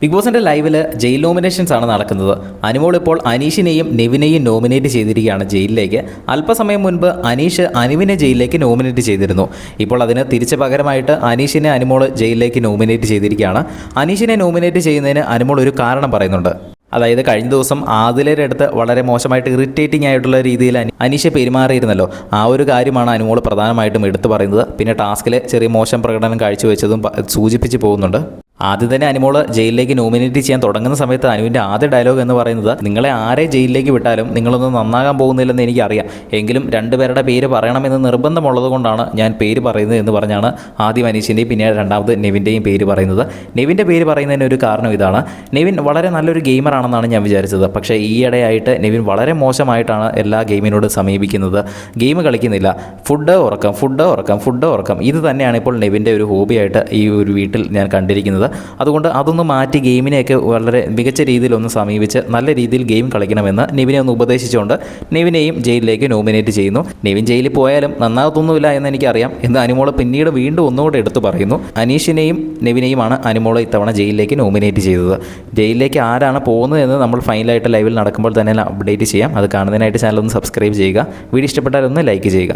Big ബോസിൻ്റെ ലൈവിൽ jail nominations ആണ് നടക്കുന്നത്. അനുമോൾ ഇപ്പോൾ അനീഷിനെയും നെവിനെയും നോമിനേറ്റ് ചെയ്തിരിക്കുകയാണ് ജയിലിലേക്ക്. അല്പസമയം മുൻപ് അനീഷ് അനുവിനെ ജയിലിലേക്ക് നോമിനേറ്റ് ചെയ്തിരുന്നു. ഇപ്പോൾ അതിന് തിരിച്ച് പകരമായിട്ട് അനീഷിനെ അനുമോൾ ജയിലിലേക്ക് നോമിനേറ്റ് ചെയ്തിരിക്കുകയാണ്. അനീഷിനെ നോമിനേറ്റ് ചെയ്യുന്നതിന് അനുമോൾ ഒരു കാരണം പറയുന്നുണ്ട്. അതായത് കഴിഞ്ഞ ദിവസം ആദിലയുടെ അടുത്ത് വളരെ മോശമായിട്ട് ഇറിറ്റേറ്റിംഗ് ആയിട്ടുള്ള രീതിയിൽ അനീഷ് പെരുമാറിയിരുന്നല്ലോ. ആ ഒരു കാര്യമാണ് അനുമോൾ പ്രധാനമായിട്ടും എടുത്തു പറയുന്നത്. പിന്നെ ടാസ്കിൽ ചെറിയ മോശം പ്രകടനം കാഴ്ചവെച്ചതും സൂചിപ്പിച്ച് പോകുന്നുണ്ട്. ആദ്യം തന്നെ അനുമോൾ ജയിലിലേക്ക് നോമിനേറ്റ് ചെയ്യാൻ തുടങ്ങുന്ന സമയത്ത് അനുവിൻ്റെ ആദ്യ ഡയലോഗ് എന്ന് പറയുന്നത്, നിങ്ങളെ ആരെ ജയിലിലേക്ക് വിട്ടാലും നിങ്ങളൊന്നും നന്നാകാൻ പോകുന്നില്ലെന്ന് എനിക്കറിയാം, എങ്കിലും രണ്ടുപേരുടെ പേര് പറയണമെന്ന് നിർബന്ധമുള്ളത് കൊണ്ടാണ് ഞാൻ പേര് പറയുന്നത് എന്ന് പറഞ്ഞാണ് ആദ്യം അനീഷിൻ്റെയും പിന്നെ രണ്ടാമത് നെവിൻ്റെയും പേര് പറയുന്നത്. നെവിൻ്റെ പേര് പറയുന്നതിന് ഒരു കാരണം ഇതാണ്. നെവിൻ വളരെ നല്ലൊരു ഗെയിമറാണെന്നാണ് ഞാൻ വിചാരിച്ചത്. പക്ഷേ ഈയിടെയായിട്ട് നെവിൻ വളരെ മോശമായിട്ടാണ് എല്ലാ ഗെയിമിനോട് സമീപിക്കുന്നത്. ഗെയിം കളിക്കുന്നില്ല, ഫുഡ് ഉറക്കം ഇത് തന്നെയാണ് ഇപ്പോൾ നെവിൻ്റെ ഒരു ഹോബിയായിട്ട് ഈ ഒരു വീട്ടിൽ ഞാൻ കണ്ടിരിക്കുന്നത്. അതുകൊണ്ട് അതൊന്ന് മാറ്റി ഗെയിമിനെയൊക്കെ വളരെ മികച്ച രീതിയിൽ ഒന്ന് സമീപിച്ച് നല്ല രീതിയിൽ ഗെയിം കളിക്കണമെന്ന് നെവിനെ ഒന്ന് ഉപദേശിച്ചുകൊണ്ട് നെവിനെയും ജയിലിലേക്ക് നോമിനേറ്റ് ചെയ്യുന്നു. നെവിൻ ജയിലിൽ പോയാലും നന്നാകത്തൊന്നുമില്ല എന്ന് എനിക്കറിയാം എന്ന് അനുമോൾ പിന്നീട് വീണ്ടും ഒന്നുകൂടെ എടുത്തു പറയുന്നു. അനീഷിനെയും നെവിനെയുമാണ് അനുമോൾ ഇത്തവണ ജയിലിലേക്ക് നോമിനേറ്റ് ചെയ്തത്. ജയിലിലേക്ക് ആരാണ് പോകുന്നത് എന്ന് നമ്മൾ ഫൈനലായിട്ട് ലൈവിൽ നടക്കുമ്പോൾ തന്നെ അപ്ഡേറ്റ് ചെയ്യാം. അത് കാണുന്നതിനായിട്ട് ചാനൽ ഒന്ന് സബ്സ്ക്രൈബ് ചെയ്യുക. വീഡിയോ ഇഷ്ടപ്പെട്ടാൽ ഒന്ന് ലൈക്ക് ചെയ്യുക.